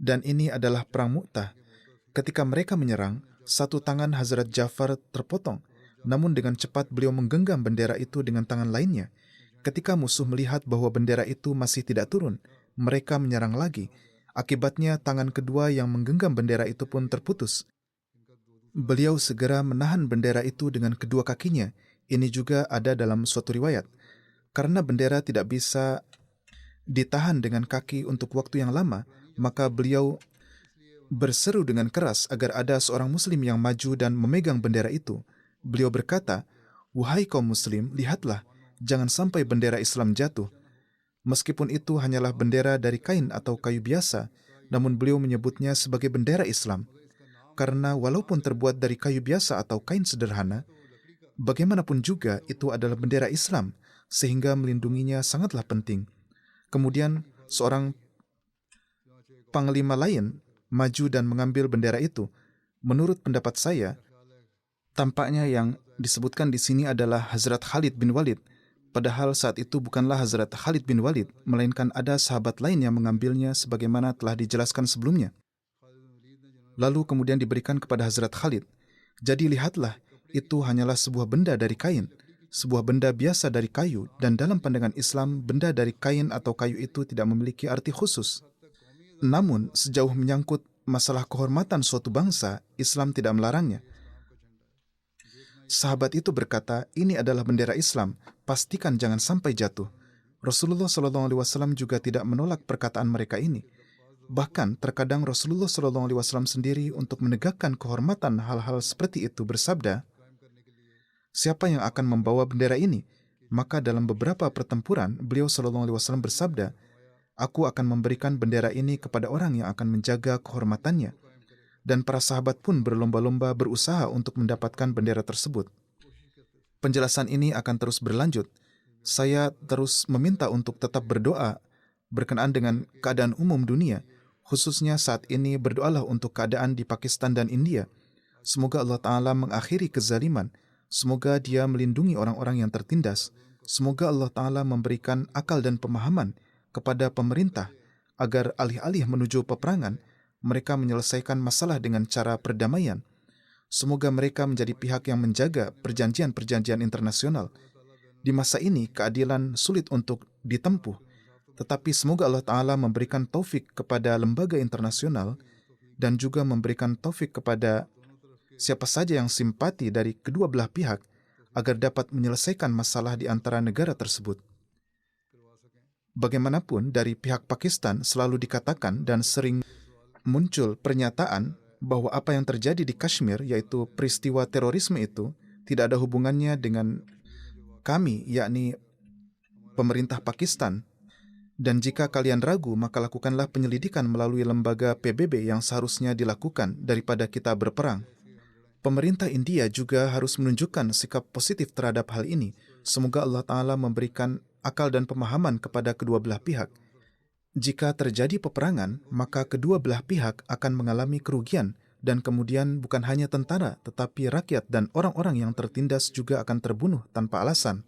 S2: dan ini adalah perang Mu'tah. Ketika mereka menyerang, satu tangan Hazrat Ja'far terpotong, namun dengan cepat beliau menggenggam bendera itu dengan tangan lainnya. Ketika musuh melihat bahwa bendera itu masih tidak turun, mereka menyerang lagi. Akibatnya tangan kedua yang menggenggam bendera itu pun terputus. Beliau segera menahan bendera itu dengan kedua kakinya. Ini juga ada dalam suatu riwayat. Karena bendera tidak bisa ditahan dengan kaki untuk waktu yang lama, maka beliau berseru dengan keras agar ada seorang muslim yang maju dan memegang bendera itu. Beliau berkata, "Wahai kaum muslim, lihatlah, jangan sampai bendera Islam jatuh." Meskipun itu hanyalah bendera dari kain atau kayu biasa, namun beliau menyebutnya sebagai bendera Islam. Karena walaupun terbuat dari kayu biasa atau kain sederhana, bagaimanapun juga itu adalah bendera Islam, sehingga melindunginya sangatlah penting. Kemudian seorang panglima lain maju dan mengambil bendera itu. Menurut pendapat saya, tampaknya yang disebutkan di sini adalah Hazrat Khalid bin Walid, padahal saat itu bukanlah Hazrat Khalid bin Walid, melainkan ada sahabat lain yang mengambilnya sebagaimana telah dijelaskan sebelumnya. Lalu kemudian diberikan kepada Hazrat Khalid. Jadi lihatlah, itu hanyalah sebuah benda dari kain, sebuah benda biasa dari kayu, dan dalam pandangan Islam, benda dari kain atau kayu itu tidak memiliki arti khusus. Namun, sejauh menyangkut masalah kehormatan suatu bangsa, Islam tidak melarangnya. Sahabat itu berkata, ini adalah bendera Islam, pastikan jangan sampai jatuh. Rasulullah SAW juga tidak menolak perkataan mereka ini. Bahkan terkadang Rasulullah SAW sendiri untuk menegakkan kehormatan hal-hal seperti itu bersabda, siapa yang akan membawa bendera ini? Maka dalam beberapa pertempuran, beliau SAW bersabda, aku akan memberikan bendera ini kepada orang yang akan menjaga kehormatannya. Dan para sahabat pun berlomba-lomba berusaha untuk mendapatkan bendera tersebut. Penjelasan ini akan terus berlanjut. Saya terus meminta untuk tetap berdoa berkenaan dengan keadaan umum dunia. Khususnya saat ini berdoalah untuk keadaan di Pakistan dan India. Semoga Allah Ta'ala mengakhiri kezaliman. Semoga Dia melindungi orang-orang yang tertindas. Semoga Allah Ta'ala memberikan akal dan pemahaman kepada pemerintah agar alih-alih menuju peperangan, mereka menyelesaikan masalah dengan cara perdamaian. Semoga mereka menjadi pihak yang menjaga perjanjian-perjanjian internasional. Di masa ini, keadilan sulit untuk ditempuh. Tetapi semoga Allah Ta'ala memberikan taufik kepada lembaga internasional dan juga memberikan taufik kepada siapa saja yang simpati dari kedua belah pihak agar dapat menyelesaikan masalah di antara negara tersebut. Bagaimanapun, dari pihak Pakistan selalu dikatakan dan sering muncul pernyataan bahwa apa yang terjadi di Kashmir, yaitu peristiwa terorisme itu, tidak ada hubungannya dengan kami, yakni pemerintah Pakistan. Dan jika kalian ragu, maka lakukanlah penyelidikan melalui lembaga PBB yang seharusnya dilakukan daripada kita berperang. Pemerintah India juga harus menunjukkan sikap positif terhadap hal ini. Semoga Allah Ta'ala memberikan akal dan pemahaman kepada kedua belah pihak. Jika terjadi peperangan, maka kedua belah pihak akan mengalami kerugian dan kemudian bukan hanya tentara, tetapi rakyat dan orang-orang yang tertindas juga akan terbunuh tanpa alasan.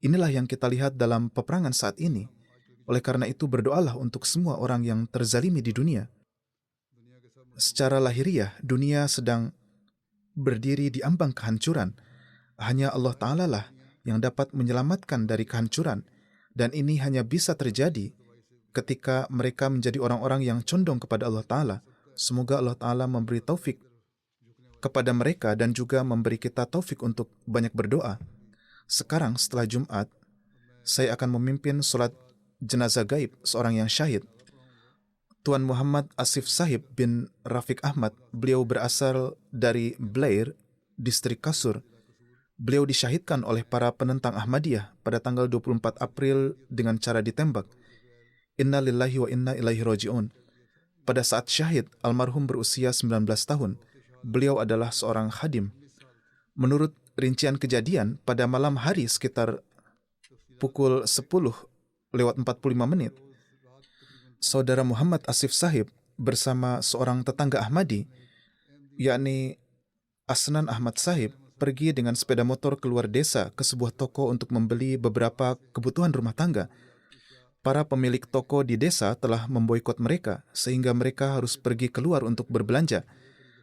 S2: Inilah yang kita lihat dalam peperangan saat ini. Oleh karena itu berdoalah untuk semua orang yang terzalimi di dunia. Secara lahiriah, dunia sedang berdiri di ambang kehancuran. Hanya Allah Ta'ala lah yang dapat menyelamatkan dari kehancuran, dan ini hanya bisa terjadi ketika mereka menjadi orang-orang yang condong kepada Allah Ta'ala. Semoga Allah Ta'ala memberi taufik kepada mereka dan juga memberi kita taufik untuk banyak berdoa. Sekarang setelah Jumat, saya akan memimpin solat jenazah gaib seorang yang syahid. Tuan Muhammad Asif Sahib bin Rafiq Ahmad, beliau berasal dari Blair, distrik Kasur. Beliau disyahidkan oleh para penentang Ahmadiyah pada tanggal 24 April dengan cara ditembak. Inna lillahi wa inna ilaihi raji'un. Pada saat syahid, almarhum berusia 19 tahun. Beliau adalah seorang khadim. Menurut rincian kejadian, pada malam hari sekitar pukul 10:45, saudara Muhammad Asif Sahib bersama seorang tetangga Ahmadi, yakni Asnan Ahmad Sahib, pergi dengan sepeda motor keluar desa ke sebuah toko untuk membeli beberapa kebutuhan rumah tangga. Para pemilik toko di desa telah memboikot mereka, sehingga mereka harus pergi keluar untuk berbelanja.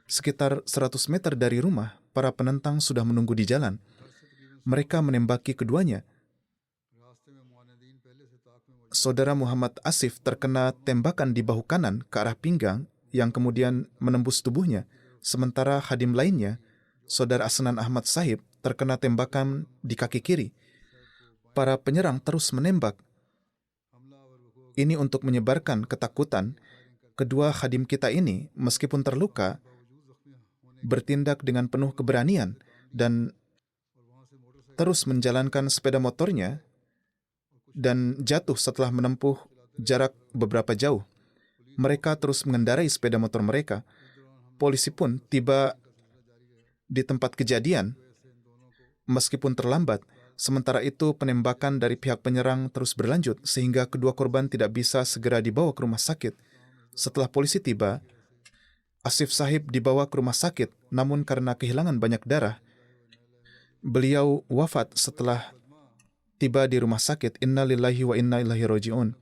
S2: Sekitar 100 meter dari rumah, para penentang sudah menunggu di jalan. Mereka menembaki keduanya. Saudara Muhammad Asif terkena tembakan di bahu kanan ke arah pinggang yang kemudian menembus tubuhnya, sementara khadim lainnya, saudara Asnan Ahmad Sahib, terkena tembakan di kaki kiri. Para penyerang terus menembak. Ini untuk menyebarkan ketakutan. Kedua khadim kita ini, meskipun terluka, bertindak dengan penuh keberanian dan terus menjalankan sepeda motornya dan jatuh setelah menempuh jarak beberapa jauh. Mereka terus mengendarai sepeda motor mereka. Polisi pun tiba di tempat kejadian meskipun terlambat. Sementara itu, penembakan dari pihak penyerang terus berlanjut sehingga kedua korban tidak bisa segera dibawa ke rumah sakit. Setelah polisi tiba, Asif Sahib dibawa ke rumah sakit, namun karena kehilangan banyak darah, beliau wafat setelah tiba di rumah sakit. Inna lillahi wa inna ilaihi raji'un.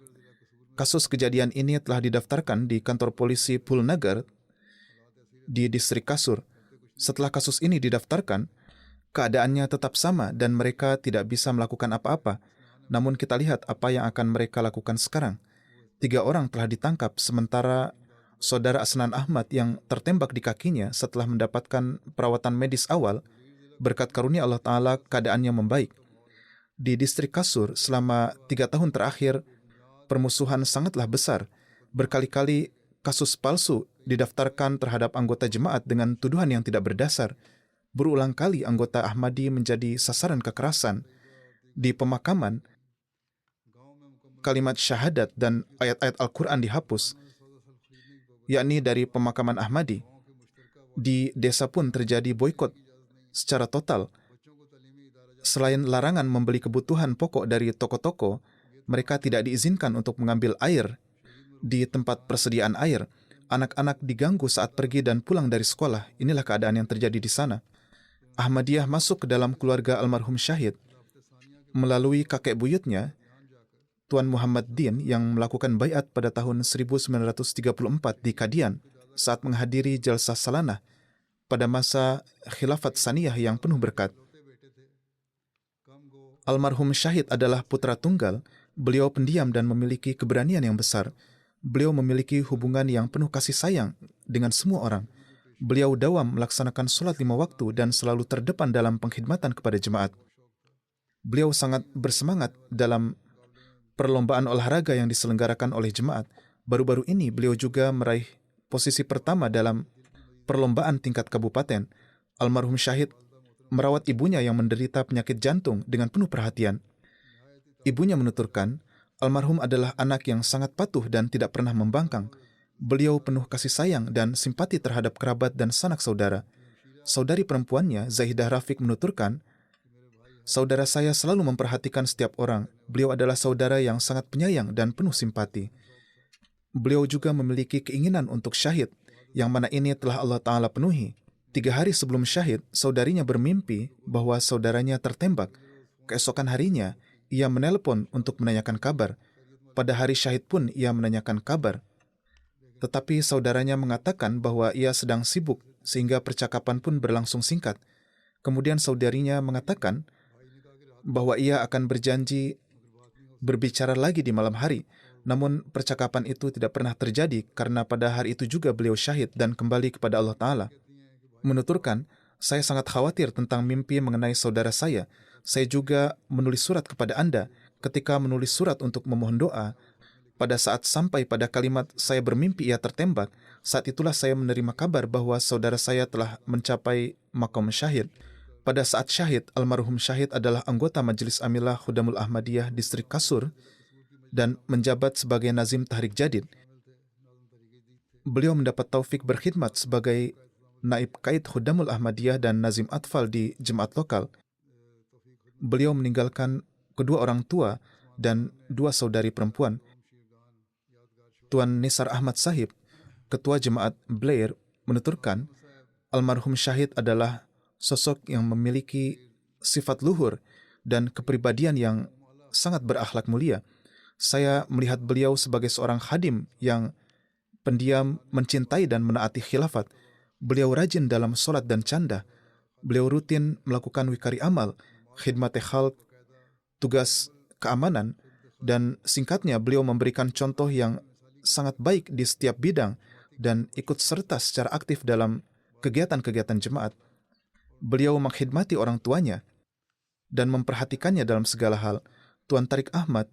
S2: Kasus kejadian ini telah didaftarkan di kantor polisi Pulnagar di distrik Kasur. Setelah kasus ini didaftarkan, keadaannya tetap sama dan mereka tidak bisa melakukan apa-apa. Namun kita lihat apa yang akan mereka lakukan sekarang. 3 orang telah ditangkap, sementara saudara Asnan Ahmad yang tertembak di kakinya setelah mendapatkan perawatan medis awal, berkat karunia Allah Ta'ala keadaannya membaik. Di distrik Kasur, selama 3 tahun terakhir, permusuhan sangatlah besar. Berkali-kali kasus palsu didaftarkan terhadap anggota jemaat dengan tuduhan yang tidak berdasar. Berulang kali anggota Ahmadi menjadi sasaran kekerasan. Di pemakaman, kalimat syahadat dan ayat-ayat Al-Quran dihapus, yakni dari pemakaman Ahmadi. Di desa pun terjadi boikot secara total. Selain larangan membeli kebutuhan pokok dari toko-toko, mereka tidak diizinkan untuk mengambil air di tempat persediaan air. Anak-anak diganggu saat pergi dan pulang dari sekolah. Inilah keadaan yang terjadi di sana. Ahmadiyah masuk ke dalam keluarga almarhum syahid melalui kakek buyutnya, Tuan Muhammad Din, yang melakukan baiat pada tahun 1934 di Kadian saat menghadiri jalsah salanah pada masa khilafat saniyah yang penuh berkat. Almarhum syahid adalah putra tunggal. Beliau pendiam dan memiliki keberanian yang besar. Beliau memiliki hubungan yang penuh kasih sayang dengan semua orang. Beliau dawam melaksanakan sholat 5 waktu dan selalu terdepan dalam pengkhidmatan kepada jemaat. Beliau sangat bersemangat dalam perlombaan olahraga yang diselenggarakan oleh jemaat. Baru-baru ini beliau juga meraih posisi pertama dalam perlombaan tingkat kabupaten. Almarhum syahid merawat ibunya yang menderita penyakit jantung dengan penuh perhatian. Ibunya menuturkan, almarhum adalah anak yang sangat patuh dan tidak pernah membangkang. Beliau penuh kasih sayang dan simpati terhadap kerabat dan sanak saudara. Saudari perempuannya, Zahidah Rafiq, menuturkan, saudara saya selalu memperhatikan setiap orang. Beliau adalah saudara yang sangat penyayang dan penuh simpati. Beliau juga memiliki keinginan untuk syahid, yang mana ini telah Allah Ta'ala penuhi. 3 hari sebelum syahid, saudarinya bermimpi bahwa saudaranya tertembak. Keesokan harinya, ia menelpon untuk menanyakan kabar. Pada hari syahid pun ia menanyakan kabar. Tetapi saudaranya mengatakan bahwa ia sedang sibuk, sehingga percakapan pun berlangsung singkat. Kemudian saudarinya mengatakan bahwa ia akan berjanji berbicara lagi di malam hari. Namun percakapan itu tidak pernah terjadi karena pada hari itu juga beliau syahid dan kembali kepada Allah Ta'ala. Menuturkan, saya sangat khawatir tentang mimpi mengenai saudara saya. Saya juga menulis surat kepada Anda. Ketika menulis surat untuk memohon doa, pada saat sampai pada kalimat saya bermimpi ia tertembak, saat itulah saya menerima kabar bahwa saudara saya telah mencapai maqam syahid. Pada saat syahid, almarhum syahid adalah anggota Majelis Amilah Khudamul Ahmadiyah Distrik Kasur dan menjabat sebagai Nazim Tahrik Jadid. Beliau mendapat taufik berkhidmat sebagai Naib Kaid Khudamul Ahmadiyah dan Nazim Atfal di jemaat lokal. Beliau meninggalkan kedua orang tua dan 2 saudari perempuan. Tuan Nisar Ahmad Sahib, ketua jemaat Blair, menuturkan, almarhum syahid adalah sosok yang memiliki sifat luhur dan kepribadian yang sangat berakhlak mulia. Saya melihat beliau sebagai seorang khadim yang pendiam, mencintai dan menaati khilafat. Beliau rajin dalam solat dan canda. Beliau rutin melakukan wikari amal, khidmat khalq, tugas keamanan, dan singkatnya beliau memberikan contoh yang sangat baik di setiap bidang dan ikut serta secara aktif dalam kegiatan-kegiatan jemaat. Beliau mengkhidmati orang tuanya dan memperhatikannya dalam segala hal. Tuan Tariq Ahmad,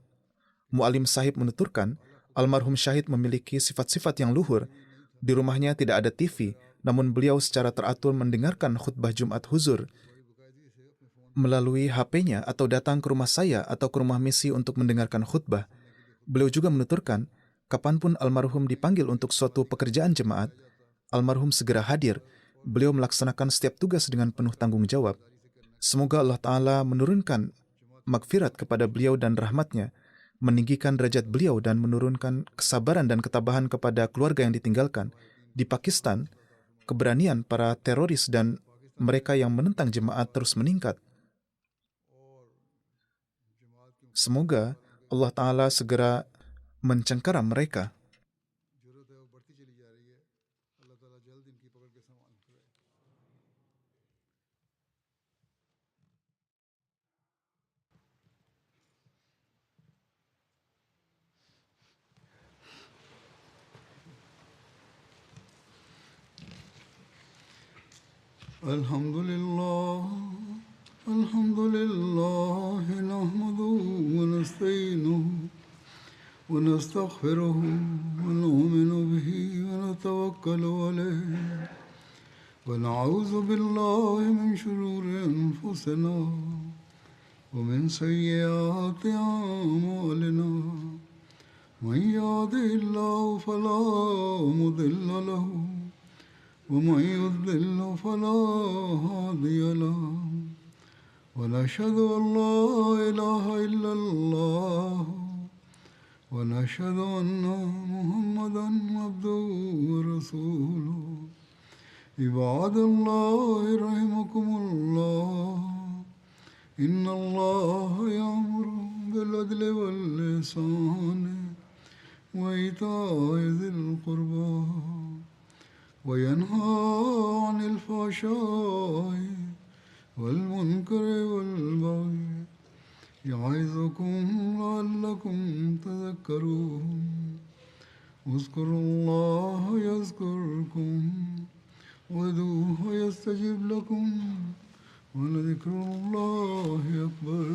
S2: Mu'alim Sahib, menuturkan, almarhum syahid memiliki sifat-sifat yang luhur. Di rumahnya tidak ada TV, namun beliau secara teratur mendengarkan khutbah Jumat Huzur melalui HP-nya atau datang ke rumah saya atau ke rumah misi untuk mendengarkan khutbah. Beliau juga menuturkan, kapanpun almarhum dipanggil untuk suatu pekerjaan jemaat, almarhum segera hadir. Beliau melaksanakan setiap tugas dengan penuh tanggung jawab. Semoga Allah Ta'ala menurunkan magfirat kepada beliau dan rahmatnya, meninggikan derajat beliau dan menurunkan kesabaran dan ketabahan kepada keluarga yang ditinggalkan. Di Pakistan, keberanian para teroris dan mereka yang menentang jemaat terus meningkat. Semoga Allah Ta'ala segera mencengkeram mereka.
S1: الحمد لله نحمده ونستعينه ونستغفره ونؤمن به ونتوكل عليه ونعوذ بالله من شرور أنفسنا ومن سيئات أعمالنا من يهده الله فلا مضل له ومن يضلل فلا هادي له ونشهد أن لا إله إلا الله ونشهد أن محمدا عبده ورسوله عباد الله رحمكم الله إن الله يأمر بالعدل والإحسان وإيتاء ذي القربى وينهى عن الفحشاء والمنكر والبغي يعظكم لعلكم تذكرون اذكروا الله يذكركم وادعوه يستجب لكم ولذكر الله أكبر